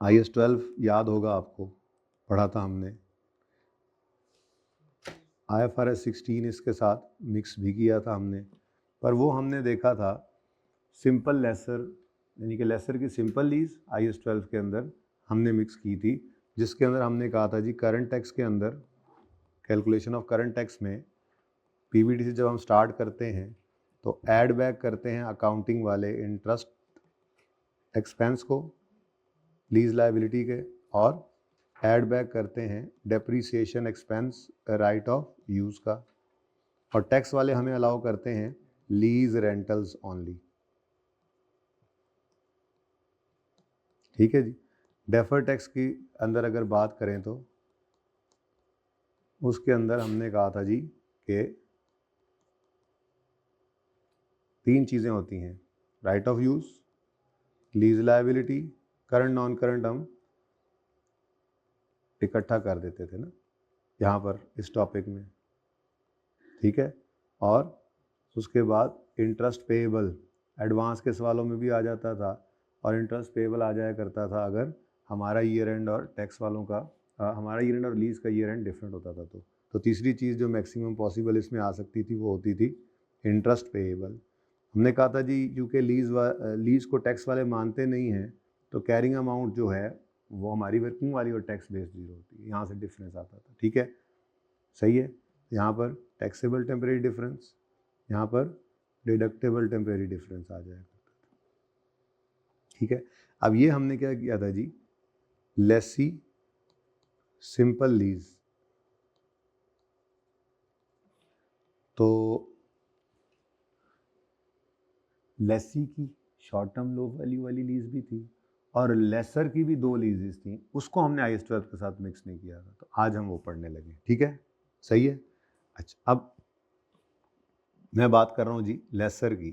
IAS 12 याद होगा आपको, पढ़ा था हमने। IFRS 16 इसके साथ मिक्स भी किया था हमने, पर वो हमने देखा था सिंपल लेसर, यानी कि लेसर की सिंपल लीज IAS 12 के अंदर हमने मिक्स की थी, जिसके अंदर हमने कहा था जी करंट टैक्स के अंदर, कैलकुलेशन ऑफ करंट टैक्स में PBT से जब हम स्टार्ट करते हैं तो ऐड बैक करते हैं अकाउंटिंग वाले इंटरेस्ट एक्सपेंस को लीज लायबिलिटी के, और ऐड बैक करते हैं depreciation expense right of use का, और टैक्स वाले हमें अलाउ करते हैं लीज रेंटल्स ओनली। ठीक है जी। डेफर टैक्स की अंदर अगर बात करें तो उसके अंदर हमने कहा था जी कि 3 चीज़ें होती हैं, right of use, lease liability, current non current हम इकट्ठा कर देते थे ना यहाँ पर इस टॉपिक में। ठीक है, और उसके बाद इंटरेस्ट पेएबल एडवांस के सवालों में भी आ जाता था, और इंटरेस्ट पेएबल आ जाया करता था अगर हमारा ईयर एंड और टैक्स वालों का हमारा ईयर एंड और लीज का ईयर एंड डिफरेंट होता था। तो तीसरी चीज़ जो मैक्सिमम पॉसिबल इसमें आ सकती थी वो होती थी इंटरेस्ट पेएबल। हमने कहा था जी क्योंकि लीज को टैक्स वाले मानते नहीं हैं, तो कैरिंग अमाउंट जो है वो हमारी वर्किंग वाली और टैक्स बेस्ड जीरो होती है, यहाँ से डिफरेंस आता था। ठीक है, सही है। यहाँ पर टैक्सेबल टेम्परेरी डिफरेंस, यहाँ पर डिडक्टेबल टेम्परेरी डिफरेंस आ जाएगा। ठीक है, अब ये हमने क्या किया था जी, लेसी सिंपल लीज, तो लेसी की शॉर्ट टर्म लो वैल्यू वाली लीज भी थी, और लेसर की भी 2 लीजेस थी, उसको हमने IAS 12 के साथ मिक्स नहीं किया था, तो आज हम वो पढ़ने लगे। ठीक है, सही है। अच्छा, अब मैं बात कर रहा हूँ जी लेसर की,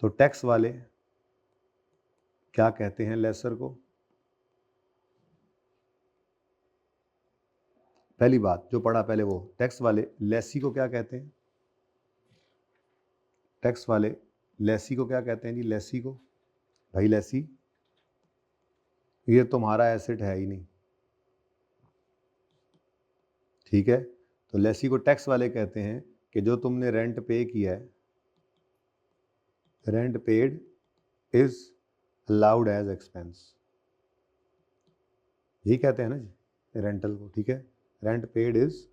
तो टैक्स वाले क्या कहते हैं लेसर को? पहली बात जो पढ़ा पहले वो, टैक्स वाले लेसी को क्या कहते हैं? टैक्स वाले लेसी को क्या कहते हैं जी? लेसी को, भाई लेसी ये तुम्हारा एसेट है ही नहीं। ठीक है, तो लेसी को टैक्स वाले कहते हैं कि जो तुमने रेंट पे किया है, rent paid is allowed as expense, यही कहते हैं ना जी रेंटल को। ठीक है, rent paid is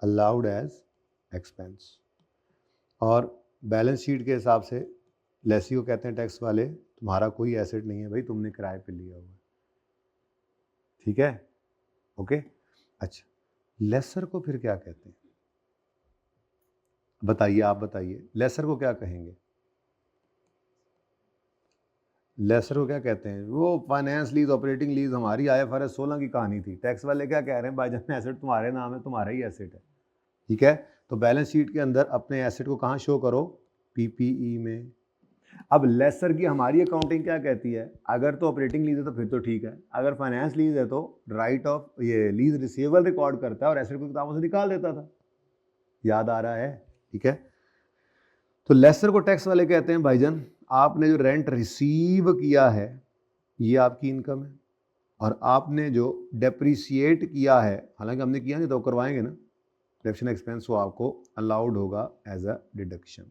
allowed as expense, और बैलेंस शीट के हिसाब से लेसी को कहते हैं टैक्स वाले तुम्हारा कोई एसेट नहीं है भाई, तुमने किराए पे लिया हुआ है। ठीक है, ओके। अच्छा, लेसर को फिर क्या कहते हैं बताइए, आप बताइए लेसर को क्या कहेंगे? लेसर को क्या कहते हैं? वो फाइनेंस लीज, ऑपरेटिंग लीज हमारी IFRS 16 की कहानी थी। टैक्स वाले क्या कह रहे हैं, भाईजान एसेट तुम्हारे नाम है, तुम्हारा ही एसेट है। ठीक है, तो बैलेंस शीट के अंदर अपने एसेट को कहाँ शो करो? PPE में। अब लेसर की हमारी अकाउंटिंग क्या कहती है? अगर तो ऑपरेटिंग लीज है तो फिर तो ठीक है, अगर फाइनेंस लीज है तो राइट ऑफ ये लीज रिसीवेबल रिकॉर्ड करता है और एसेट को किताबों से निकाल देता था। याद आ रहा है? ठीक है, तो लेसर को टैक्स वाले कहते हैं भाईजान आपने जो रेंट रिसीव किया है ये आपकी इनकम है, और आपने जो डेप्रीसिएट किया है, हालांकि हमने किया नहीं तो करवाएंगे ना डिडक्शन एक्सपेंस, वो आपको अलाउड होगा एज अ डिडक्शन।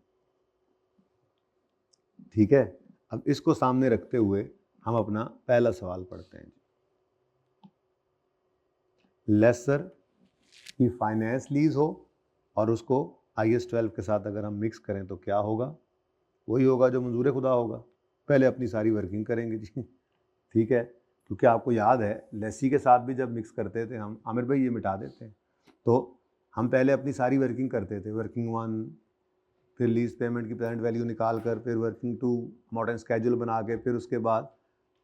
ठीक है, अब इसको सामने रखते हुए हम अपना पहला सवाल पढ़ते हैं। लेसर की फाइनेंस लीज हो और उसको IAS 12 के साथ अगर हम मिक्स करें तो क्या होगा? वही होगा जो मंजूर खुदा होगा। पहले अपनी सारी वर्किंग करेंगे जी। ठीक है, क्योंकि आपको याद है लेसी के साथ भी जब मिक्स करते थे हम, आमिर भाई ये मिटा देते हैं, तो हम पहले अपनी सारी वर्किंग करते थे, वर्किंग 1, फिर लीज पेमेंट की प्रेजेंट वैल्यू निकाल कर, फिर वर्किंग 2 मॉडर्न स्केड्यूल बना के, फिर उसके बाद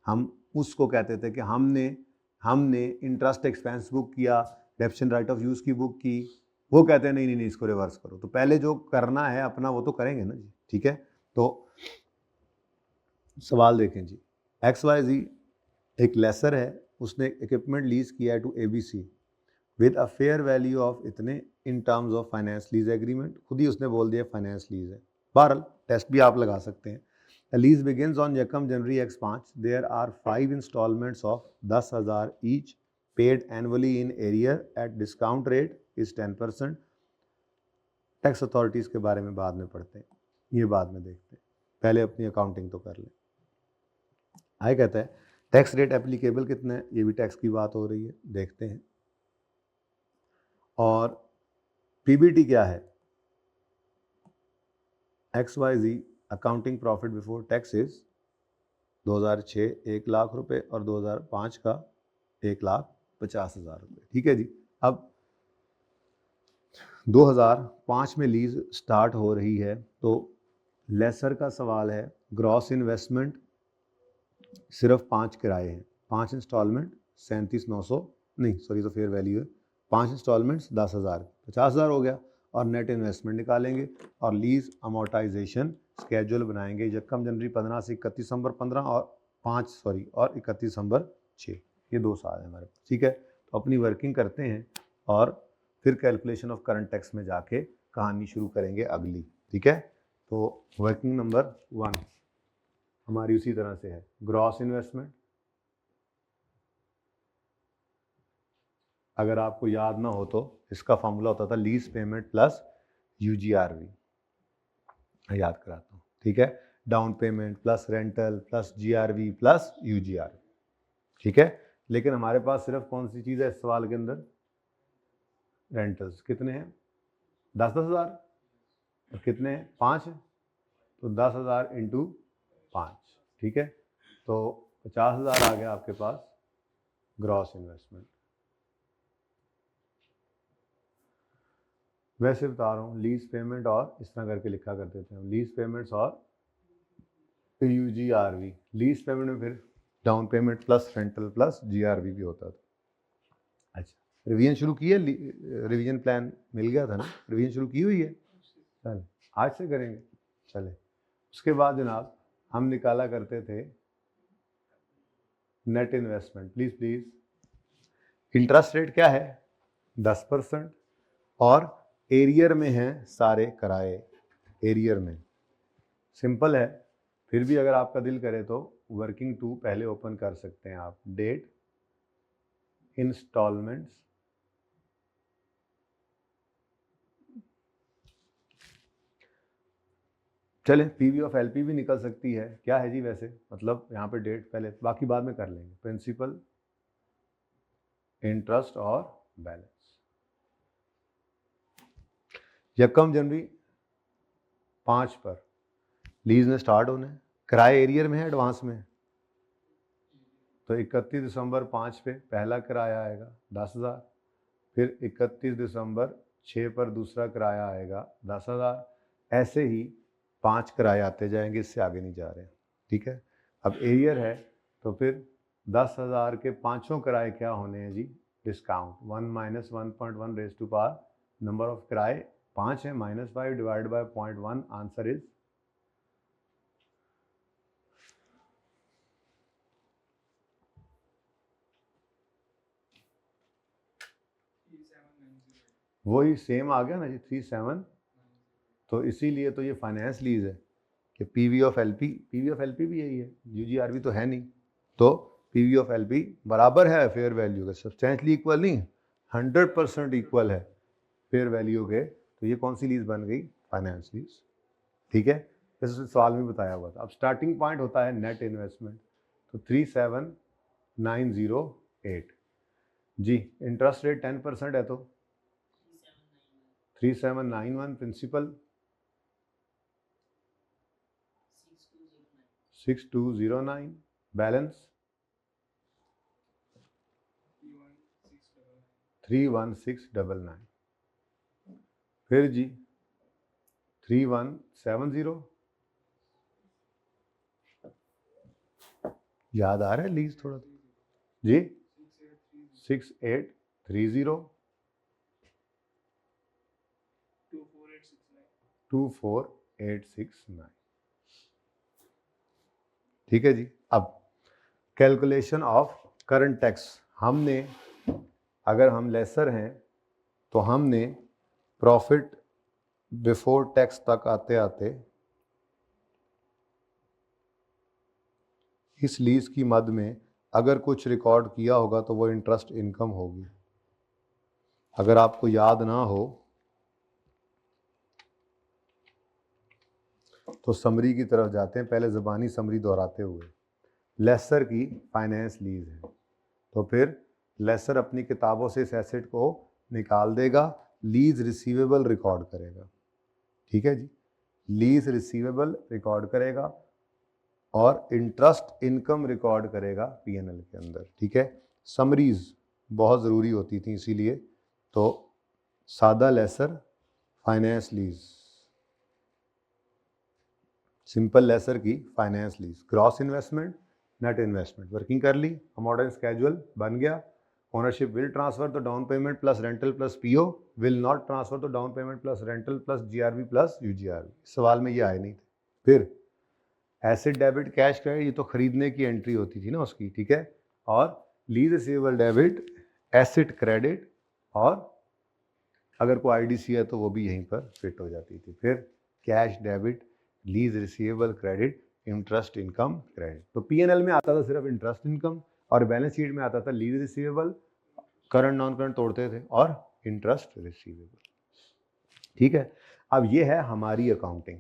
हम उसको कहते थे कि हमने इंटरेस्ट एक्सपेंस बुक किया, डेप्शन राइट ऑफ यूज़ की बुक की। वो कहते हैं नहीं, इसको रिवर्स करो। तो पहले जो करना है अपना वो तो करेंगे ना जी। ठीक है, तो सवाल देखें जी, XYZ एक लेसर है, उसने इक्विपमेंट लीज किया है to ABC with a fair value of इतने in terms of finance lease agreement, खुद ही उसने बोल दिया फाइनेंस लीज है। बहरहाल टेस्ट भी आप लगा सकते हैं। लीज बिगिंस ऑन यकम January x5. There are 5 installments of 10,000 each paid annually in arrear at discount rate is 10%. Tax authorities के बारे में बाद में पढ़ते हैं, ये बाद में देखते हैं, पहले अपनी अकाउंटिंग तो कर लें. आगे कहता है टैक्स रेट एप्लीकेबल कितना है, ये भी टैक्स की बात हो रही है, देखते हैं. और पीबीटी क्या है, XYZ accounting profit before tax is 2006 1 lakh रुपए और 2005 का 1,50,000 रुपये. ठीक है जी. अब 2005 में लीज स्टार्ट हो रही है, तो लेसर का सवाल है. ग्रॉस इन्वेस्टमेंट सिर्फ 5 किराए हैं, 5 इंस्टॉलमेंट 37,900 नहीं सॉरी तो फेयर वैल्यू है, 5 इंस्टॉलमेंट्स 10,000 50,000 हो गया. और नेट इन्वेस्टमेंट निकालेंगे और लीज अमोर्टाइजेशन स्केड्यूल बनाएंगे. यकम जनवरी 15 से 31 दिसंबर 15 और 31 दिसंबर 6, ये 2 साल है हमारे पास. ठीक है, तो अपनी वर्किंग करते हैं और फिर कैलकुलेशन ऑफ करंट टैक्स में जाके कहानी शुरू करेंगे अगली. ठीक है, तो वर्किंग नंबर 1 हमारी उसी तरह से है. ग्रॉस इन्वेस्टमेंट, अगर आपको याद ना हो तो इसका फॉर्मूला होता था लीज पेमेंट प्लस यूजीआरवी. याद कराता हूँ. ठीक है, down payment plus rental plus GRV plus UGRV. ठीक है, लेकिन हमारे पास सिर्फ कौन सी चीज़ है इस सवाल के अंदर, रेंटल्स. कितने हैं, 10,000 और कितने हैं 5 है, तो 10,000 इंटू 5. ठीक है, तो 50,000 आ गया आपके पास ग्रॉस इन्वेस्टमेंट. वैसे बता रहा हूँ लीज पेमेंट और इस तरह करके लिखा करते थे हम, लीज पेमेंट्स और यूजीआरवी. लीज पेमेंट में फिर down payment plus rental plus GRV भी होता था. अच्छा, रिवीजन शुरू की है, रिवीजन प्लान मिल गया था ना, रिवीजन शुरू की हुई है. चल आज से करेंगे. चले, उसके बाद जनाब हम निकाला करते थे net investment. Please interest rate क्या है 10% और एरियर में हैं सारे किराए. एरियर में सिंपल है, फिर भी अगर आपका दिल करे तो वर्किंग 2 पहले ओपन कर सकते हैं आप. डेट इंस्टॉलमेंट्स चले, पीवी ऑफ एलपी भी निकल सकती है. क्या है जी वैसे, मतलब यहाँ पे डेट पहले, बाकी बाद में कर लेंगे. प्रिंसिपल इंटरेस्ट और बैलेंस. यकम जनवरी 5 पर लीज में स्टार्ट होना है. किराए एरियर में है एडवांस में, तो 31 दिसंबर 5 पे पहला किराया आएगा 10,000. फिर 31 दिसंबर 6 पर दूसरा किराया आएगा 10,000. ऐसे ही 5 किराए आते जाएंगे, इससे आगे नहीं जा रहे. ठीक है, अब एरियर है तो फिर 10,000 के 5 किराए क्या होने हैं जी, discount 1 minus 1.1 raise to power number of किराए 5 है, -5 डिवाइड बाय 0.1. आंसर इज वही सेम आ गया ना जी 37. तो इसीलिए तो ये फाइनेंस लीज है कि PV of LP, PV of LP भी यही है, यूजीआरवी तो है नहीं, तो पीवी ऑफ एलपी बराबर है फेयर वैल्यू के, सब्सटेंशली इक्वल नहीं, 100% इक्वल है फेयर वैल्यू के. तो ये कौन सी लीज बन गई, फाइनेंस लीज. ठीक है, जैसे सवाल में बताया हुआ था. अब स्टार्टिंग पॉइंट होता है नेट इन्वेस्टमेंट, तो 37,908 जी. इंटरेस्ट रेट 10% है तो 3791. प्रिंसिपल 6209. बैलेंस 31699. फिर जी 3170. याद आ रहा है लीज थोड़ा जी, 6830 24869. ठीक है जी. अब कैलकुलेशन ऑफ करंट टैक्स, हमने अगर हम लेसर हैं तो हमने प्रॉफिट बिफोर टैक्स तक आते आते इस लीज की मद में अगर कुछ रिकॉर्ड किया होगा तो वो इंटरेस्ट इनकम होगी। अगर आपको याद ना हो तो समरी की तरफ जाते हैं, पहले ज़बानी समरी दोहराते हुए। लेसर की फाइनेंस लीज है, तो फिर लेसर अपनी किताबों से इस एसेट को निकाल देगा, लीज रिसीवेबल रिकॉर्ड करेगा। ठीक है जी, लीज रिसीवेबल रिकॉर्ड करेगा और इंटरेस्ट इनकम रिकॉर्ड करेगा पीएनएल के अंदर। ठीक है, समरीज बहुत ज़रूरी होती थी, इसीलिए तो सादा lessor, finance lease, simple lessor की finance lease, gross investment, net investment, working कर ली, अमॉर्टाइज्ड स्केड्यूल बन गया। Ownership will transfer the down payment plus rental plus PO, will not transfer the down payment plus rental plus GRB plus UGRB. सवाल में ये आए नहीं थे। फिर एसेट डेबिट कैश क्रेडिट, ये तो खरीदने की एंट्री होती थी ना उसकी। ठीक है, और lease receivable debit, asset credit, और अगर कोई आईडीसी है तो वो भी यहीं पर फिट हो जाती थी। फिर cash debit, lease receivable credit, interest income credit. तो पीएनएल में आता था सिर्फ इंटरेस्ट इनकम, और बैलेंस शीट में आता था lease receivable, current non current तोड़ते थे, और इंटरेस्ट रिसीवेबल। ठीक है, अब ये है हमारी अकाउंटिंग।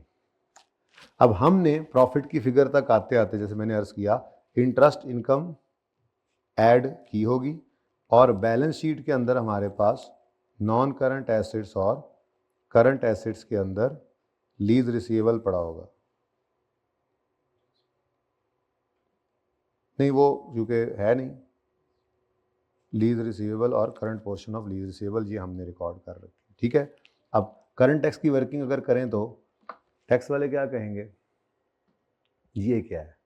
अब हमने प्रॉफिट की फिगर तक आते आते, जैसे मैंने अर्ज किया, इंटरेस्ट इनकम ऐड की होगी, और बैलेंस शीट के अंदर हमारे पास नॉन करंट एसेट्स और करंट एसेट्स के अंदर लीज रिसीवेबल पड़ा होगा। नहीं, वो क्योंकि है नहीं, लीज रिसीवेबल और current portion of lease receivable ये हमने रिकॉर्ड कर रखी। ठीक है, अब करंट टैक्स की वर्किंग अगर करें तो टैक्स वाले क्या कहेंगे, ये क्या है?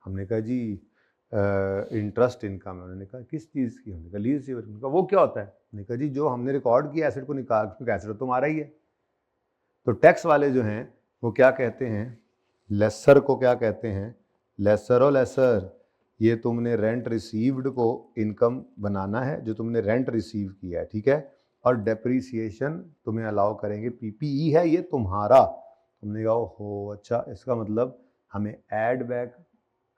हमने कहा जी इंटरेस्ट इनकम है। उन्होंने कहा किस चीज़ की? हमने कहा लीज रिसीवेबल। उन्होंने कहा वो क्या होता है? हमने कहा जी जो हमने रिकॉर्ड किया एसेट को निकाल, क्योंकि एसेट तुम्हारा ही है। तो टैक्स वाले जो हैं वो क्या कहते हैं, लेसर को क्या कहते हैं, लेसर और लेसर, ये तुमने रेंट रिसीव्ड को इनकम बनाना है, जो तुमने रेंट रिसीव किया है। ठीक है, और डेप्रीसिएशन तुम्हें अलाउ करेंगे, पीपीई है ये तुम्हारा। तुमने कहा हो अच्छा, इसका मतलब हमें ऐड बैक,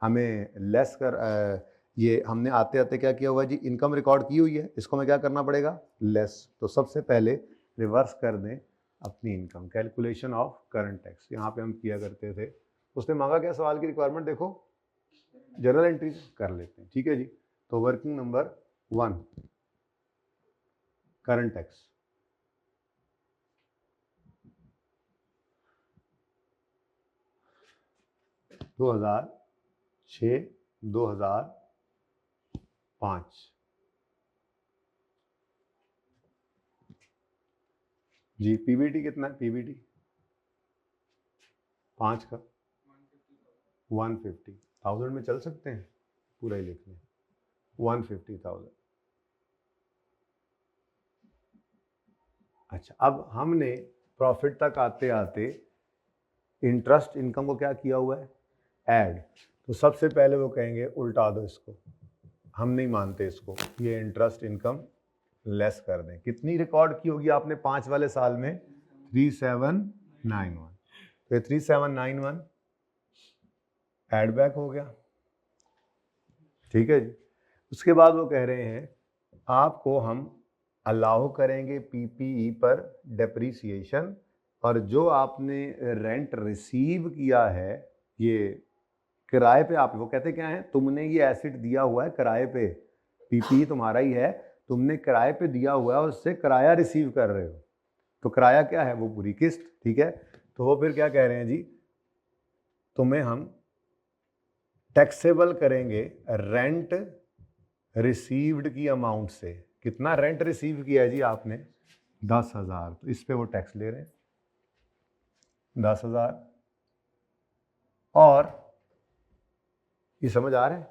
हमें लेस कर ये हमने आते आते क्या किया हुआ जी, इनकम रिकॉर्ड की हुई है, इसको हमें क्या करना पड़ेगा, लेस। तो सबसे पहले रिवर्स कर दें अपनी income, calculation of current tax यहाँ पे हम किया करते थे। उसने मांगा क्या, सवाल की रिक्वायरमेंट देखो, जर्नल एंट्री कर लेते हैं। ठीक है जी, तो वर्किंग नंबर 1 करंट टैक्स, दो 2005 जी। पीबीटी कितना है? पीबीटी 5 का 150,000 में चल सकते हैं, पूरा ही लिख लें 150,000। अच्छा, अब हमने प्रॉफिट तक आते आते इंटरेस्ट इनकम को क्या किया हुआ है, ऐड। तो सबसे पहले वो कहेंगे उल्टा दो इसको, हम नहीं मानते इसको, ये इंटरेस्ट इनकम लेस कर दें। कितनी रिकॉर्ड की होगी आपने 5 वाले साल में? 3791। तो ये 3791 ऐड बैक हो गया। ठीक है जी, उसके बाद वो कह रहे हैं आपको हम अलाउ करेंगे पीपीई पर डेप्रीसिएशन, और जो आपने रेंट रिसीव किया है, ये किराए पे आप, वो कहते क्या है, तुमने ये एसेट दिया हुआ है किराए पे, पीपीई तुम्हारा ही है, तुमने किराए पे दिया हुआ है और उससे किराया रिसीव कर रहे हो। तो किराया क्या है, वो पूरी किस्त। ठीक है, तो वो फिर क्या कह रहे हैं जी, तुम्हें हम टैक्सेबल करेंगे रेंट रिसीव्ड की अमाउंट से। कितना रेंट रिसीव किया है जी आपने? 10,000। तो इस पे वो टैक्स ले रहे हैं 10,000। और ये समझ आ रहा है,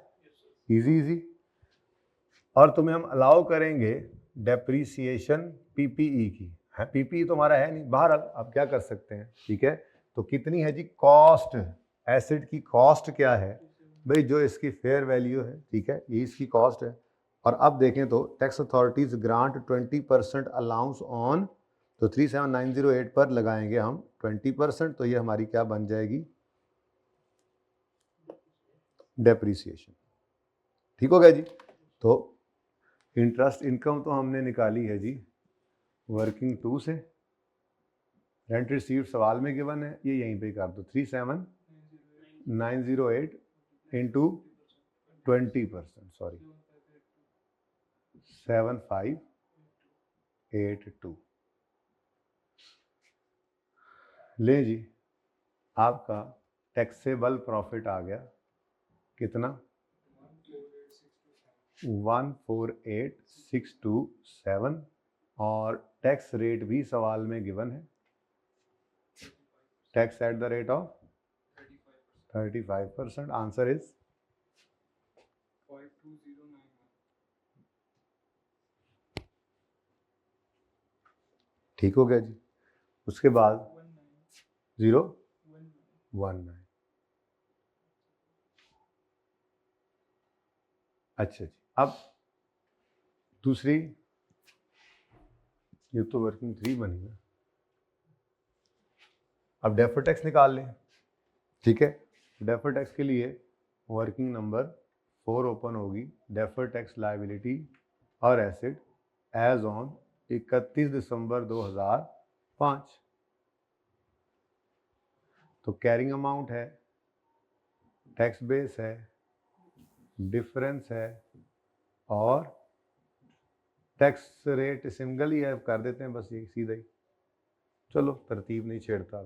इजी इजी। और तुम्हें हम अलाउ करेंगे डेप्रीसिएशन पीपीई की, है पीपीई तो हमारा है नहीं, बाहर अब क्या कर सकते हैं। ठीक है, तो कितनी है जी कॉस्ट, एसेट की कॉस्ट क्या है भाई, जो इसकी फेयर वैल्यू है। ठीक है, ये इसकी कॉस्ट है। और अब देखें तो tax authorities grant 20% allowance on, तो 37908 पर लगाएंगे हम 20%, तो ये हमारी क्या बन जाएगी, डेप्रीसिएशन। ठीक हो गया जी। तो इंटरेस्ट इनकम तो हमने निकाली है जी वर्किंग 2 से। रेंट रिसीव्ड सवाल में गिवन है, ये यहीं पे कर दो 37908 इंटू 20%, सॉरी 7582। ले जी, आपका टैक्सेबल प्रॉफिट आ गया कितना 148,627 और टैक्स रेट भी सवाल में गिवन है, tax at the rate of 35%। Answer is 52091। ठीक हो गया जी। उसके बाद 019। अच्छा जी, अब दूसरी, ये तो वर्किंग 3 बनी ना, अब डेफर टैक्स निकाल लें। ठीक है, डेफर टैक्स के लिए वर्किंग नंबर 4 ओपन होगी, डेफर टैक्स लायबिलिटी और एसेट एज ऑन 31 दिसंबर 2005। तो कैरिंग अमाउंट है, टैक्स बेस है, डिफरेंस है और टैक्स रेट सिंगल ही है, कर देते हैं बस ये सीधा ही, चलो तरतीब नहीं छेड़ता।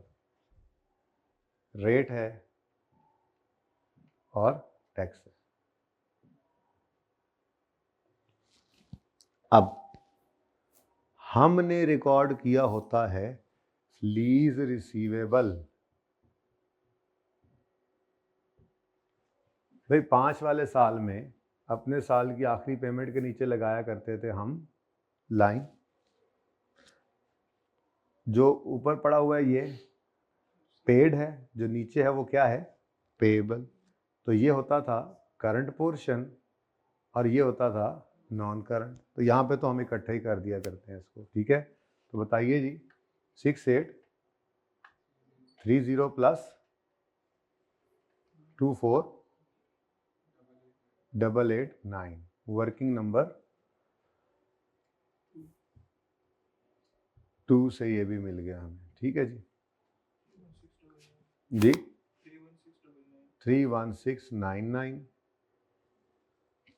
रेट है और टैक्स है। अब हमने रिकॉर्ड किया होता है लीज रिसीवेबल। भाई 5 वाले साल में अपने साल की आखिरी पेमेंट के नीचे लगाया करते थे हम लाइन, जो ऊपर पड़ा हुआ है ये पेड है, जो नीचे है वो क्या है पेएबल। तो ये होता था करंट पोर्शन और ये होता था नॉन करंट। तो यहाँ पे तो हम इकट्ठे ही कर दिया करते हैं इसको। ठीक है, तो बताइए जी 6830 प्लस 24889 वर्किंग नंबर 2 से ये भी मिल गया हमें। ठीक है जी, जी 31699।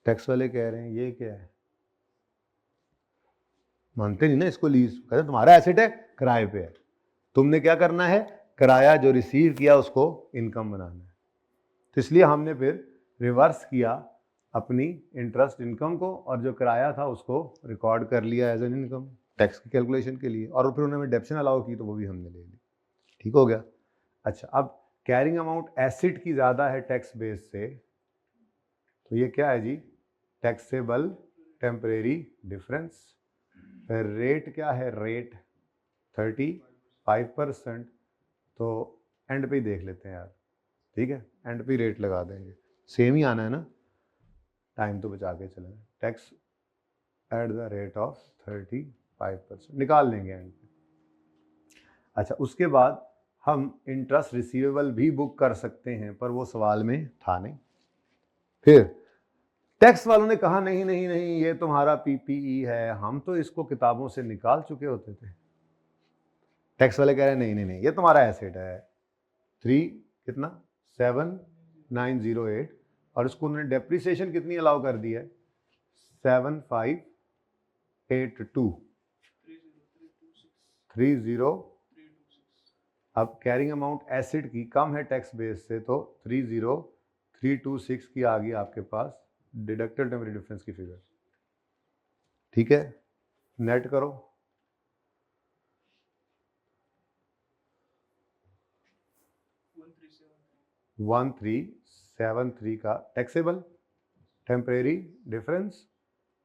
टैक्स वाले कह रहे हैं ये क्या है, मानते नहीं ना इसको लीज, कहते हैं तुम्हारा एसेट है किराए पे है, तुमने क्या करना है किराया जो रिसीव किया उसको इनकम बनाना है। तो इसलिए हमने फिर रिवर्स किया अपनी इंटरेस्ट इनकम को और जो किराया था उसको रिकॉर्ड कर लिया एज एन इनकम टैक्स की कैलकुलेशन के लिए, और फिर उन्होंने डेप्शन अलाउ की तो वो भी हमने ले ली। ठीक हो गया। अच्छा, अब कैरिंग अमाउंट एसिड की ज़्यादा है टैक्स बेस से, तो ये क्या है जी टैक्सेबल टेम्परेरी डिफरेंस। रेट क्या है, रेट 35%। तो एंड पे ही देख लेते हैं यार, ठीक है एंड पे रेट लगा देंगे, सेम ही आना है ना, टाइम तो बचा के चलेंगे। Tax at the rate of 35% निकाल लेंगे एंड पे। अच्छा, उसके बाद हम इंटरेस्ट रिसीवेबल भी बुक कर सकते हैं, पर वो सवाल में था नहीं। फिर टैक्स वालों ने कहा नहीं नहीं नहीं ये तुम्हारा पीपीई है, हम तो इसको किताबों से निकाल चुके होते थे। टैक्स वाले कह रहे हैं नहीं नहीं नहीं ये तुम्हारा एसेट है 7908 और इसको उन्होंने डेप्रिसिएशन कितनी अलाउ कर दी है 7582 30। अब कैरिंग अमाउंट एसिड की कम है टैक्स बेस से, तो 30326 की आ गई आपके पास डिडक्टेड टेम्परेरी डिफरेंस की फिगर। ठीक है, नेट करो 1373 का टैक्सेबल टेम्परेरी डिफरेंस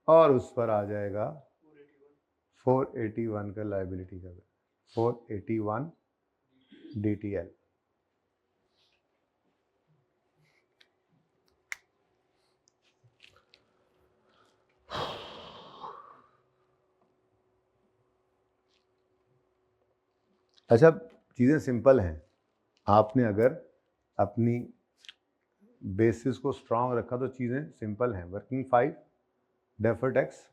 और उस पर आ जाएगा 481 का लाइबिलिटी का 481 DTL। अच्छा, चीज़ें सिंपल हैं। आपने अगर अपनी बेसिस को स्ट्रांग रखा तो चीज़ें सिंपल हैं। वर्किंग 5, डेफर्ड टैक्स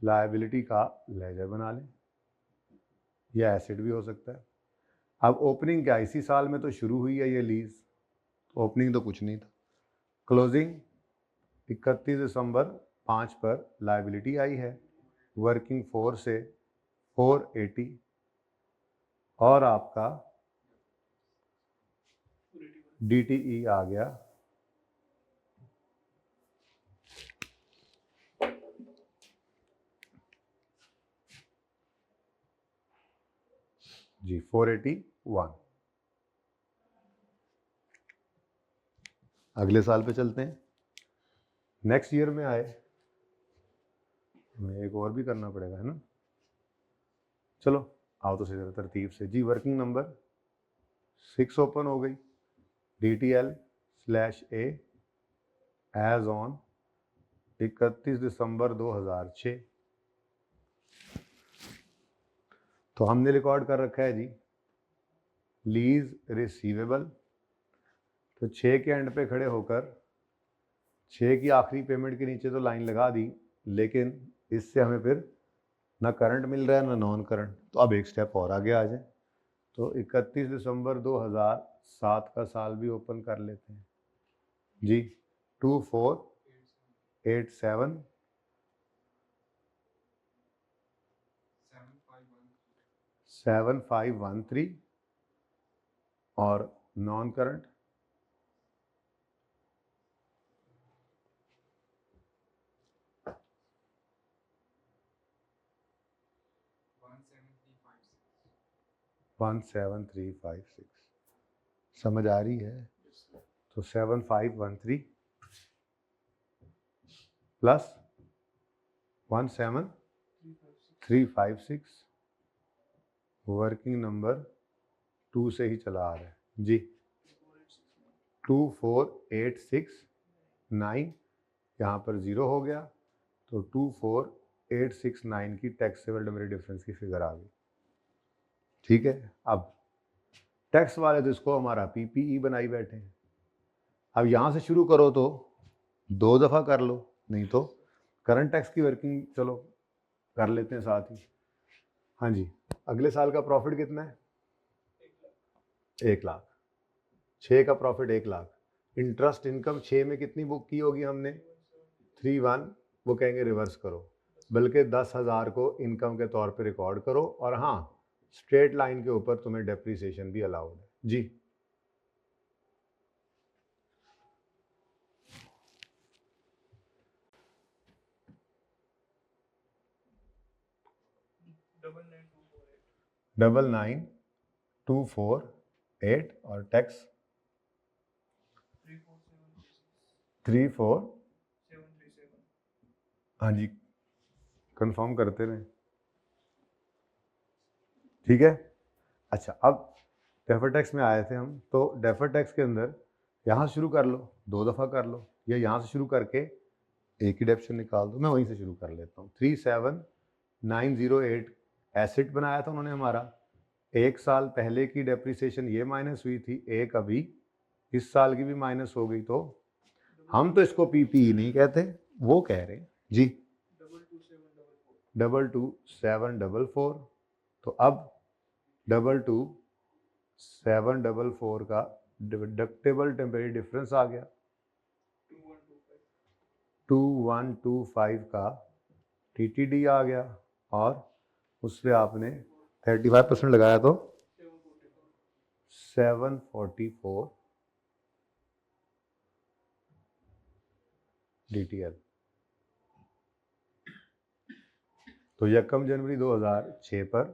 लायबिलिटी का लेजर बना लें, या एसेट भी हो सकता है। अब ओपनिंग क्या, इसी साल में तो शुरू हुई है ये लीज, तो ओपनिंग तो कुछ नहीं था। क्लोजिंग 31 दिसंबर 5 पर लायबिलिटी आई है वर्किंग 4 से 480, और आपका DTE आ गया जी 481। अगले साल पे चलते हैं। नेक्स्ट ईयर में आए, हमें एक और भी करना पड़ेगा, है ना। चलो आओ तो सही तरतीब से जी। वर्किंग नंबर 6 ओपन हो गई, DTL/A एज ऑन 31 दिसंबर 2006। तो हमने रिकॉर्ड कर रखा है जी लीज रिसीवेबल। तो 6 के एंड पे खड़े होकर 6 की आखिरी पेमेंट के नीचे तो लाइन लगा दी, लेकिन इससे हमें फिर ना करंट मिल रहा है ना नॉन करंट। तो अब एक स्टेप और आगे आ जाए, तो 31 दिसंबर 2007 का साल भी ओपन कर लेते हैं जी। 2487 7513 और नॉन करंट 17356। समझ आ रही है? तो 7513 प्लस 17356 वर्किंग नंबर 2 से ही चला आ रहा है जी। 24869 यहाँ पर 0 हो गया, तो 24869 की टैक्सेबल डिमेरिट डिफरेंस की फिगर आ गई। ठीक है, अब टैक्स वाले तो इसको हमारा PPE बनाई बैठे हैं। अब यहाँ से शुरू करो तो 2 दफ़ा कर लो, नहीं तो करंट टैक्स की वर्किंग चलो कर लेते हैं साथ ही। हाँ जी, अगले साल का प्रॉफिट कितना है? 1 लाख। 6 का प्रॉफिट 1 लाख। इंटरेस्ट इनकम 6 में कितनी बुक की होगी हमने? 31। वो कहेंगे रिवर्स करो, बल्कि 10,000 को इनकम के तौर पे रिकॉर्ड करो, और हाँ स्ट्रेट लाइन के ऊपर तुम्हें डेप्रीसिएशन भी अलाउड है जी। डबल 9248 और टैक्स 34737। हाँ जी, कंफर्म करते रहें। ठीक है, अच्छा अब डेफर टैक्स में आए थे हम, तो डेफर टैक्स के अंदर यहाँ शुरू कर लो, 2 दफ़ा कर लो, या यहाँ से शुरू करके एक ही डेप्शन निकाल दो। मैं वहीं से शुरू कर लेता हूँ। 37908 एसेट बनाया था उन्होंने हमारा। 1 साल पहले की डेप्रीसिएशन ये माइनस हुई थी, एक अभी इस साल की भी माइनस हो गई। तो हम तो इसको PPE नहीं कहते, वो कह रहे हैं जी 22744। तो अब 22744 का डिडक्टेबल टेम्परेरी डिफरेंस आ गया। 2125 का TTD आ गया, और उस पर आपने 35% लगाया तो 744 DTL। तो 1 जनवरी 2006 पर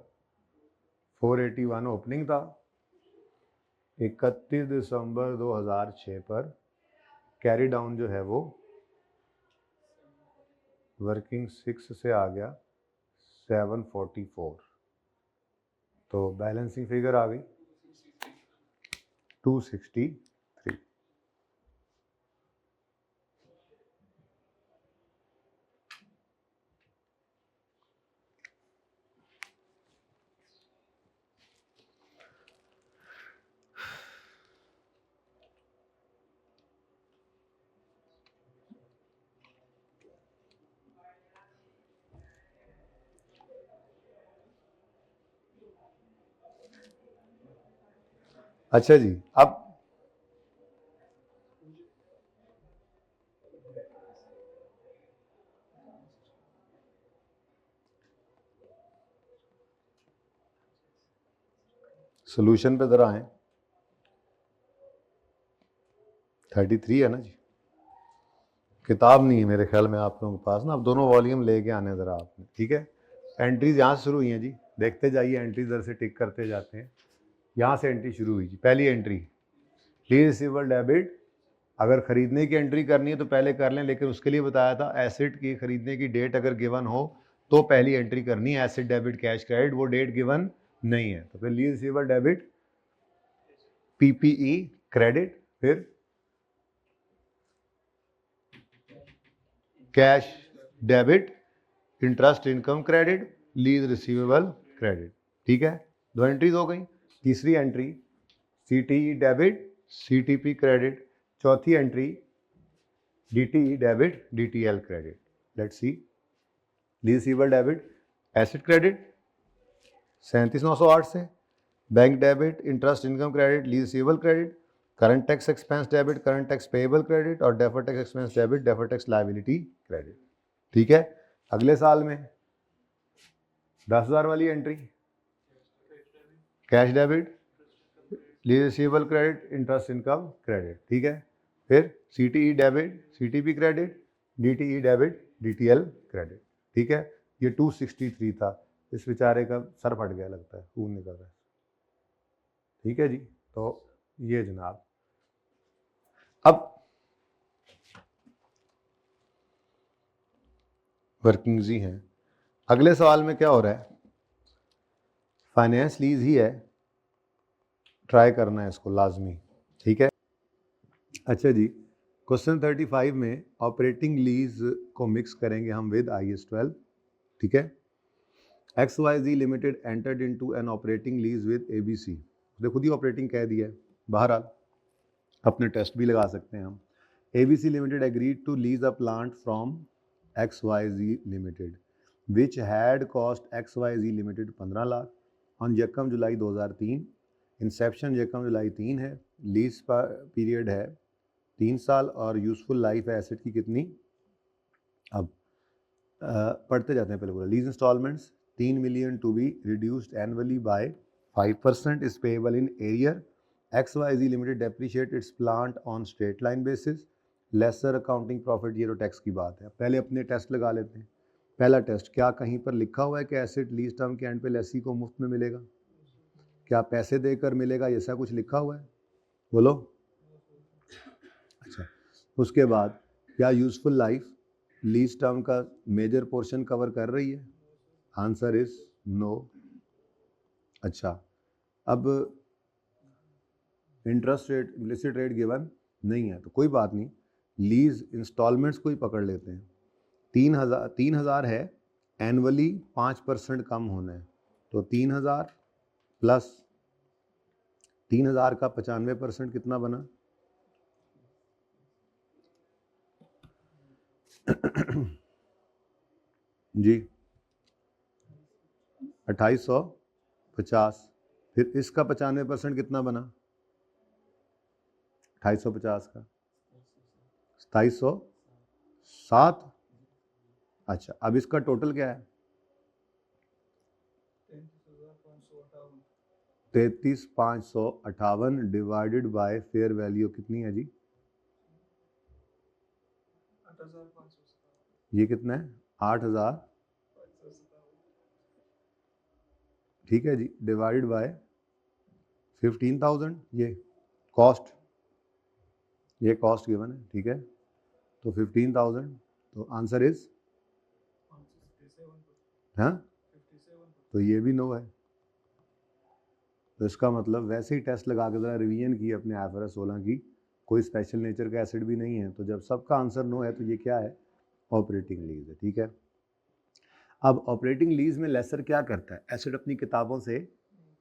481 ओपनिंग था। 31 दिसंबर 2006 पर कैरी डाउन जो है वो वर्किंग 6 से आ गया 744। तो बैलेंसिंग फिगर आ गई 263। अच्छा जी, अब सोल्यूशन पे जरा आए। 33 है ना जी, किताब नहीं है मेरे ख्याल में आप लोगों के पास ना, अब दोनों वॉल्यूम लेके आने ज़रा आपने, ठीक है। एंट्रीज यहाँ से शुरू हुई हैं जी, देखते जाइए, एंट्री इधर से टिक करते जाते हैं। यहाँ से एंट्री शुरू हुई जी, पहली एंट्री लीज रिसीवेबल डेबिट। अगर खरीदने की एंट्री करनी है तो पहले कर लें, लेकिन उसके लिए बताया था एसेट की खरीदने की डेट अगर गिवन हो तो पहली एंट्री करनी है। एसेट डेबिट कैश क्रेडिट, वो डेट गिवन नहीं है तो फिर lease receivable debit PPE credit, फिर cash debit interest income credit lease receivable credit, ठीक है। दो एंट्रीज हो गई। तीसरी entry CTE debit CTP credit, चौथी entry DTE debit DTL credit. Let's see, lease receivable debit asset credit 37,908 से, bank debit interest income credit lease receivable credit, current tax expense debit current tax payable credit, और deferred tax expense debit deferred tax liability credit, ठीक है। अगले साल में 10,000 वाली entry cash debit lease receivable credit interest income credit, ठीक है। फिर CTE debit CTP credit DTE debit DTL credit, ठीक है। ये 263 था, इस बेचारे का सर फट गया लगता है, खून निकल रहा है, ठीक है जी। तो ये जनाब, अब वर्किंग्स ही हैं। अगले सवाल में क्या हो रहा है, फाइनेंस लीज ही है, ट्राई करना है इसको लाजमी, ठीक है। अच्छा जी, क्वेश्चन 35 में ऑपरेटिंग लीज को मिक्स करेंगे हम विद IAS 12, ठीक है। XYZ limited entered into an operating lease with ABC, देखो खुद ही ऑपरेटिंग कह दिया है, बहरहाल अपने टेस्ट भी लगा सकते हैं हम। ABC limited agreed to lease a plant from XYZ limited which had cost XYZ limited 15 lakh on यकम जुलाई 2003, इंसेप्शन यकम जुलाई 3 है, लीज पीरियड है 3 साल, और यूजफुल लाइफ है एसेट की कितनी। अब पढ़ते जाते हैं पहले पूरा। Lease installments 3 million to be reduced annually by 5% is payable in arrear. XYZ limited depreciate its plant on straight line basis, lesser accounting profit, ये तो टैक्स की बात है। पहले अपने टेस्ट लगा लेते हैं। पहला टेस्ट, क्या कहीं पर लिखा हुआ है कि एसेट लीज टर्म के एंड पे लेसी को मुफ्त में मिलेगा? क्या पैसे देकर मिलेगा, ऐसा कुछ लिखा हुआ है? बोलो। अच्छा, उसके बाद क्या यूजफुल लाइफ लीज टर्म का मेजर पोर्शन कवर कर रही है? Answer is no. अच्छा, अब interest rate implicit rate given नहीं है तो कोई बात नहीं, लीज इंस्टॉलमेंट्स को ही पकड़ लेते हैं। 3,000 है, एनुअली 5% कम होना है, तो 3,000 प्लस 3,000 का 95% कितना बना? जी 2850, फिर इसका 95% कितना बना? 2850 का 2707। अच्छा, अब इसका टोटल क्या है? 33,558 डिवाइडेड बाय फेयर वैल्यू कितनी है जी? 8,500। ये कितना है? 8,000, ठीक है जी, डिवाइडेड बाय 15,000, ये कॉस्ट, ये कॉस्ट गिवन है, ठीक है। तो 15,000, तो आंसर इज हाँ, तो ये भी नो है। तो इसका मतलब वैसे ही टेस्ट लगा के ज़रा रिवीजन की अपने IFRS 16 की, कोई स्पेशल नेचर का एसिड भी नहीं है, तो जब सबका आंसर नो है तो ये क्या है? ऑपरेटिंग लीज है, ठीक है। अब ऑपरेटिंग लीज में लेसर क्या करता है? एसिड अपनी किताबों से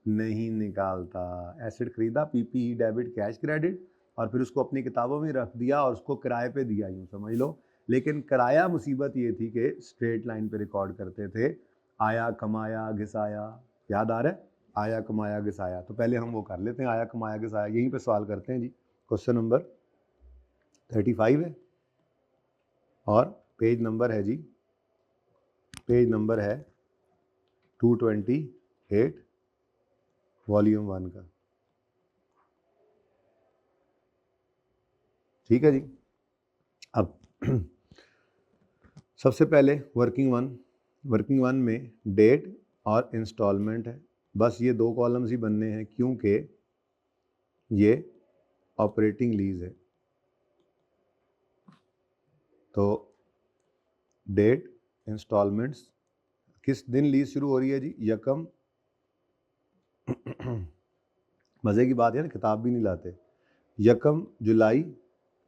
नहीं निकालता। एसिड खरीदा पीपीई डेबिट कैश क्रेडिट, और फिर उसको अपनी किताबों में रख दिया और उसको किराए पे दिया, यूँ समझ लो। लेकिन किराया मुसीबत ये थी कि स्ट्रेट लाइन पे रिकॉर्ड करते थे, आया कमाया घिसाया, याद आ रहा है? आया कमाया घिसाया, तो पहले हम वो कर लेते हैं, आया कमाया घिसाया, यहीं पे सवाल करते हैं जी। क्वेश्चन नंबर 35 है और पेज नंबर है जी, पेज नंबर है 228 वॉल्यूम 1 का। ठीक है जी। अब सबसे पहले वर्किंग वन में डेट और इंस्टॉलमेंट है, बस ये दो कॉलम्स ही बनने हैं क्योंकि ये ऑपरेटिंग लीज है। तो डेट इंस्टॉलमेंट्स, किस दिन लीज शुरू हो रही है जी? यकम मज़े की बात है ना, किताब भी नहीं लाते। यकम जुलाई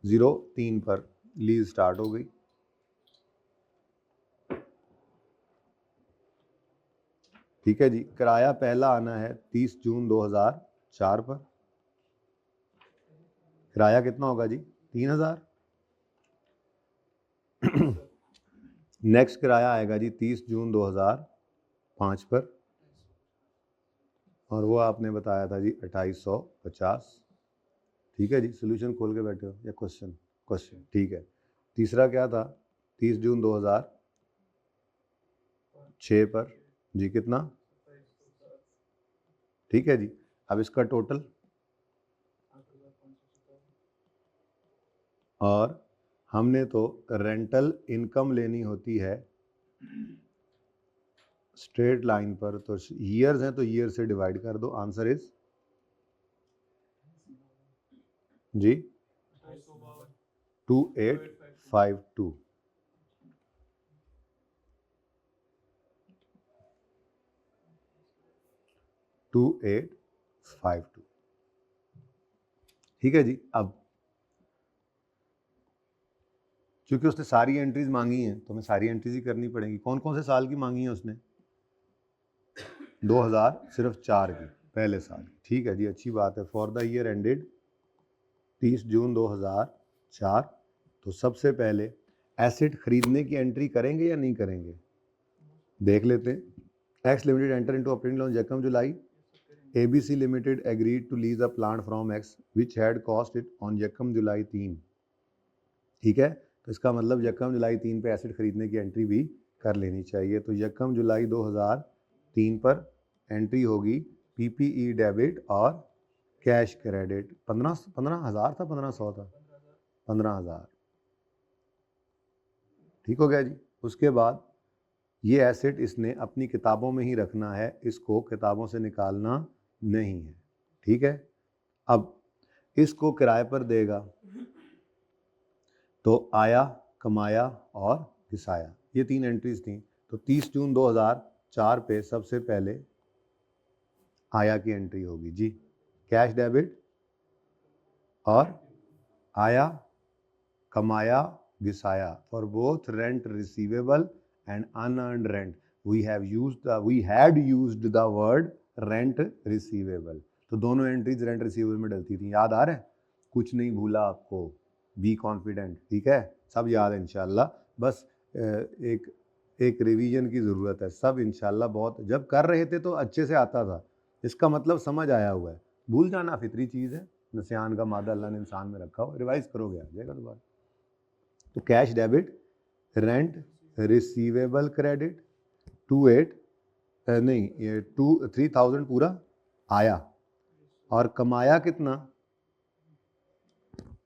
03 पर लीज स्टार्ट हो गई। ठीक है जी। किराया पहला आना है 30 जून 2004 पर। किराया कितना होगा जी? 3000। नेक्स्ट किराया आएगा जी 30 जून 2005 पर, और वो आपने बताया था जी 2850। ठीक है जी। सोल्यूशन खोल के बैठे हो या क्वेश्चन? क्वेश्चन, ठीक है। तीसरा क्या था? 30 जून 2006 पर जी, कितना? ठीक है जी। अब इसका टोटल, और हमने तो रेंटल इनकम लेनी होती है स्ट्रेट लाइन पर, तो ईयर्स हैं तो ईयर से डिवाइड कर दो। आंसर इज जी 2852। ठीक है जी। अब क्योंकि उसने सारी एंट्रीज मांगी हैं तो हमें सारी एंट्रीज ही करनी पड़ेंगी। कौन कौन से साल की मांगी है उसने? 2000 सिर्फ 4 की, पहले साल। ठीक है जी, अच्छी बात है। For the year ended 30 June 2004, तो सबसे पहले एसेट खरीदने की एंट्री करेंगे या नहीं करेंगे? देख लेते हैं। X limited enter into operating lawn यकम July. ABC limited agreed to lease a plant from X which had cost it on यकम जुलाई 3। ठीक है, तो इसका मतलब यकम जुलाई 3 पे एसेट खरीदने की एंट्री भी कर लेनी चाहिए। तो यकम जुलाई 2003 पर एंट्री होगी PPE डेबिट और कैश क्रेडिट। 15,000 था, 1500 था, 15,000। ठीक हो गया जी। उसके बाद ये एसेट इसने अपनी किताबों में ही रखना है, इसको किताबों से निकालना नहीं है। ठीक है। अब इसको किराए पर देगा, तो आया कमाया और घिसाया, ये 3 एंट्रीज थी। तो 30 जून 2004 पे सबसे पहले आया की एंट्री होगी जी, कैश डेबिट और आया कमाया घिसाया for both rent receivable and unearned rent. We had used the word rent receivable. तो दोनों एंट्रीज रेंट रिसीवेबल में डलती थी। याद आ रहा है? कुछ नहीं भूला आपको, बी कॉन्फिडेंट। ठीक है, सब याद है इंशाल्लाह। बस एक रिवीजन की ज़रूरत है। सब इंशाल्लाह बहुत, जब कर रहे थे तो अच्छे से आता था, इसका मतलब समझ आया हुआ है। भूल जाना फितरी चीज़ है, नसियान का मादा अल्लाह ने इंसान में रखा हो, रिवाइज करोगे आ जाएगा दोबारा। तो cash debit, rent receivable credit 3,000 पूरा आया, और कमाया कितना